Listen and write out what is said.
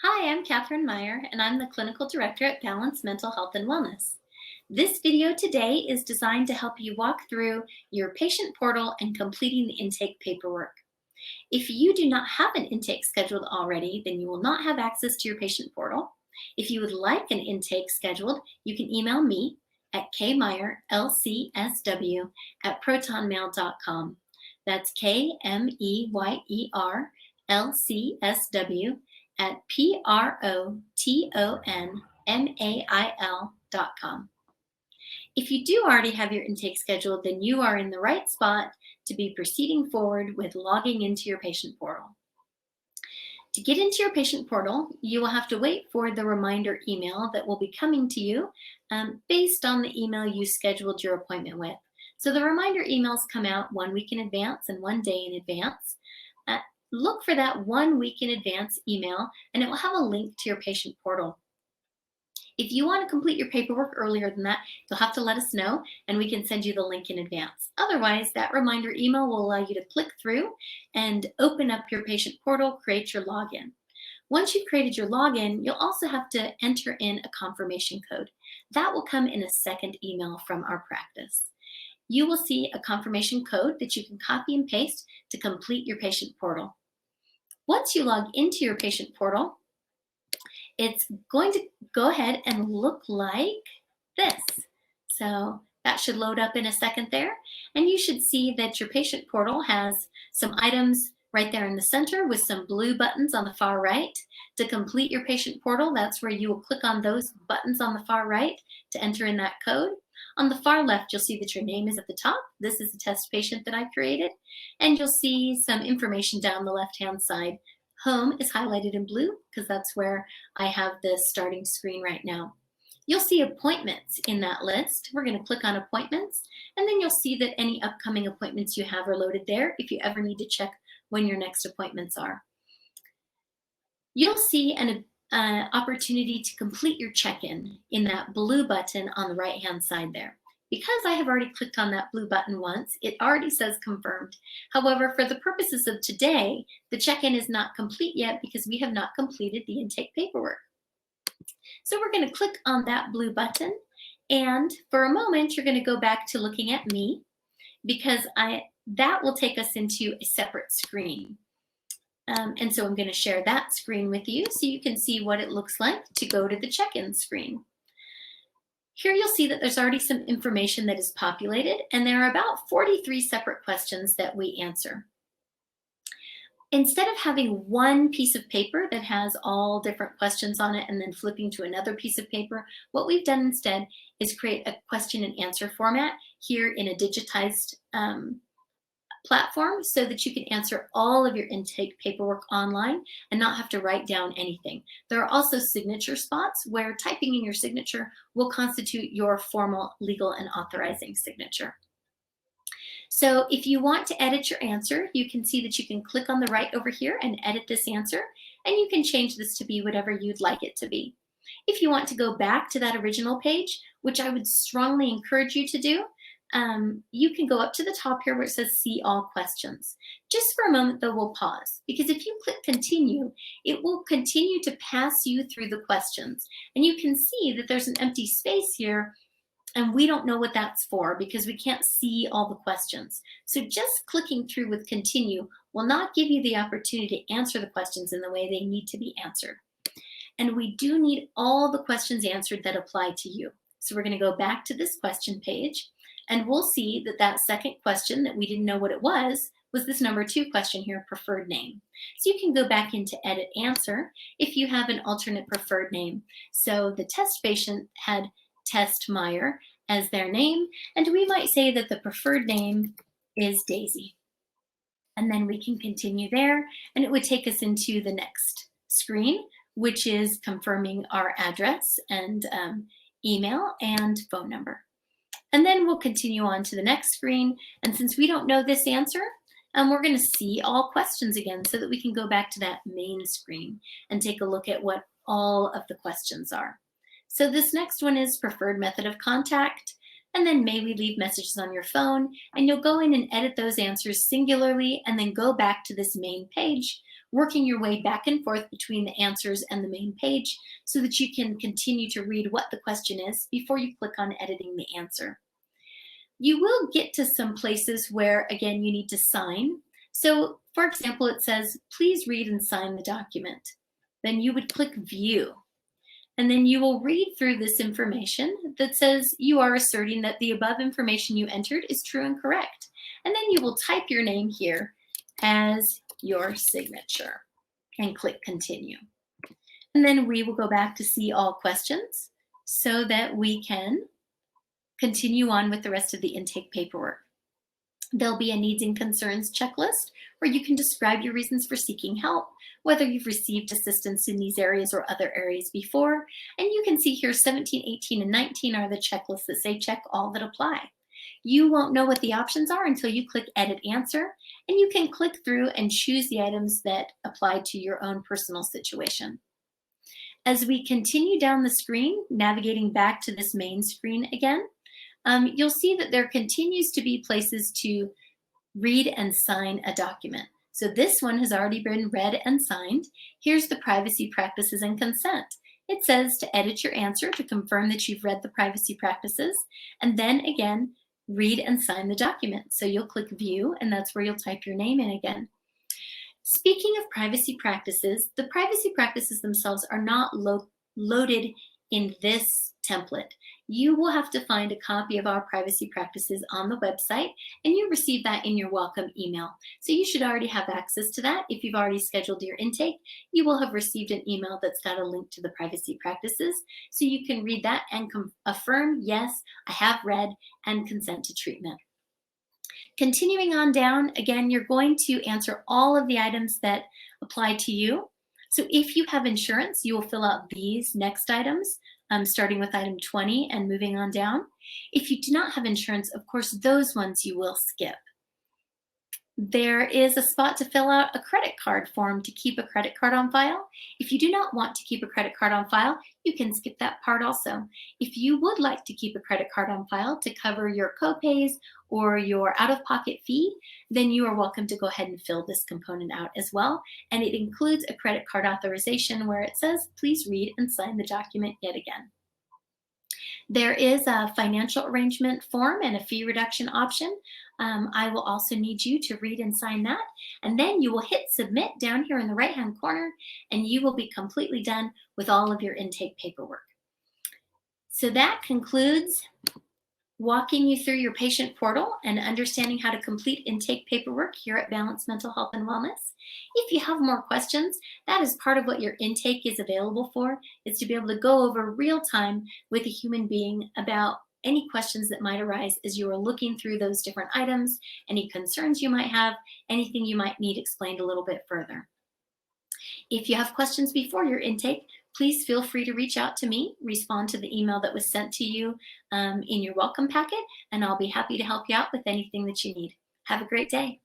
Hi, I'm Catherine Meyer, and I'm the Clinical Director at Balance Mental Health and Wellness. This video today is designed to help you walk through your patient portal and completing the intake paperwork. If you do not have an intake scheduled already, then you will not have access to your patient portal. If you would like an intake scheduled, you can email me at kmeyerlcsw@protonmail.com. That's KMEYERLCSW@PROTONMAIL.com. If you do already have your intake scheduled, then you are in the right spot to be proceeding forward with logging into your patient portal. To get into your patient portal, you will have to wait for the reminder email that will be coming to you based on the email you scheduled your appointment with. So the reminder emails come out 1 week in advance and 1 day in advance. Look for that 1 week in advance email, and it will have a link to your patient portal. If you want to complete your paperwork earlier than that, you'll have to let us know and we can send you the link in advance. Otherwise, that reminder email will allow you to click through and open up your patient portal, create your login. Once you've created your login, you'll also have to enter in a confirmation code. That will come in a second email from our practice. You will see a confirmation code that you can copy and paste to complete your patient portal. Once you log into your patient portal, it's going to go ahead and look like this. So that should load up in a second there. And you should see that your patient portal has some items right there in the center with some blue buttons on the far right. To complete your patient portal, that's where you will click on those buttons on the far right to enter in that code. On the far left, you'll see that your name is at the top. This is the test patient that I created. And you'll see some information down the left-hand side. Home is highlighted in blue because that's where I have the starting screen right now. You'll see appointments in that list. We're going to click on appointments, and then you'll see that any upcoming appointments you have are loaded there if you ever need to check when your next appointments are. You'll see an opportunity to complete your check-in in that blue button on the right-hand side there. Because I have already clicked on that blue button once, it already says confirmed. However, for the purposes of today, the check-in is not complete yet because we have not completed the intake paperwork. So we're going to click on that blue button, and for a moment, you're going to go back to looking at me because that will take us into a separate screen. And so I'm going to share that screen with you so you can see what it looks like to go to the check-in screen. Here you'll see that there's already some information that is populated, and there are about 43 separate questions that we answer. Instead of having one piece of paper that has all different questions on it and then flipping to another piece of paper, what we've done instead is create a question and answer format here in a digitized platform so that you can answer all of your intake paperwork online and not have to write down anything. There are also signature spots where typing in your signature will constitute your formal legal and authorizing signature. So if you want to edit your answer, you can see that you can click on the right over here and edit this answer, and you can change this to be whatever you'd like it to be. If you want to go back to that original page, which I would strongly encourage you to do, you can go up to the top here where it says see all questions. Just for a moment though, we'll pause because if you click continue, it will continue to pass you through the questions. And you can see that there's an empty space here and we don't know what that's for because we can't see all the questions. So just clicking through with continue will not give you the opportunity to answer the questions in the way they need to be answered. And we do need all the questions answered that apply to you. So we're going to go back to this question page. And we'll see that that second question that we didn't know what it was this number 2 question here, preferred name. So you can go back into edit answer if you have an alternate preferred name. So the test patient had Test Meyer as their name, and we might say that the preferred name is Daisy. And then we can continue there, and it would take us into the next screen, which is confirming our address and email and phone number. And then we'll continue on to the next screen. And since we don't know this answer, we're going to see all questions again so that we can go back to that main screen and take a look at what all of the questions are. So this next one is preferred method of contact. And then may we leave messages on your phone? And you'll go in and edit those answers singularly and then go back to this main page working your way back and forth between the answers and the main page so that you can continue to read what the question is before you click on editing the answer. You will get to some places where, again, you need to sign. So, for example, it says, please read and sign the document. Then you would click View. And then you will read through this information that says you are asserting that the above information you entered is true and correct. And then you will type your name here as your signature and click Continue. And then we will go back to see all questions so that we can continue on with the rest of the intake paperwork. There'll be a needs and concerns checklist where you can describe your reasons for seeking help, whether you've received assistance in these areas or other areas before. And you can see here 17, 18, and 19 are the checklists that say check all that apply. You won't know what the options are until you click Edit Answer, and you can click through and choose the items that apply to your own personal situation. As we continue down the screen, navigating back to this main screen again, you'll see that there continues to be places to read and sign a document. So this one has already been read and signed. Here's the privacy practices and consent. It says to edit your answer to confirm that you've read the privacy practices, and then again, read and sign the document. So you'll click View, and that's where you'll type your name in again. Speaking of privacy practices, the privacy practices themselves are not loaded in this template. You will have to find a copy of our privacy practices on the website, and you receive that in your welcome email. So you should already have access to that. If you've already scheduled your intake, you will have received an email that's got a link to the privacy practices. So you can read that and affirm, yes, I have read, and consent to treatment. Continuing on down, again, you're going to answer all of the items that apply to you. So if you have insurance, you will fill out these next items, starting with item 20 and moving on down. If you do not have insurance, of course, those ones you will skip. There is a spot to fill out a credit card form to keep a credit card on file. If you do not want to keep a credit card on file, you can skip that part also. If you would like to keep a credit card on file to cover your copays or your out-of-pocket fee, then you are welcome to go ahead and fill this component out as well. And it includes a credit card authorization where it says, please read and sign the document yet again. There is a financial arrangement form and a fee reduction option. I will also need you to read and sign that. And then you will hit submit down here in the right-hand corner, and you will be completely done with all of your intake paperwork. So that concludes walking you through your patient portal and understanding how to complete intake paperwork here at Balance Mental Health and Wellness. If you have more questions, that is part of what your intake is available for, is to be able to go over real time with a human being about any questions that might arise as you are looking through those different items, any concerns you might have, anything you might need explained a little bit further. If you have questions before your intake, please feel free to reach out to me, respond to the email that was sent to you in your welcome packet, and I'll be happy to help you out with anything that you need. Have a great day.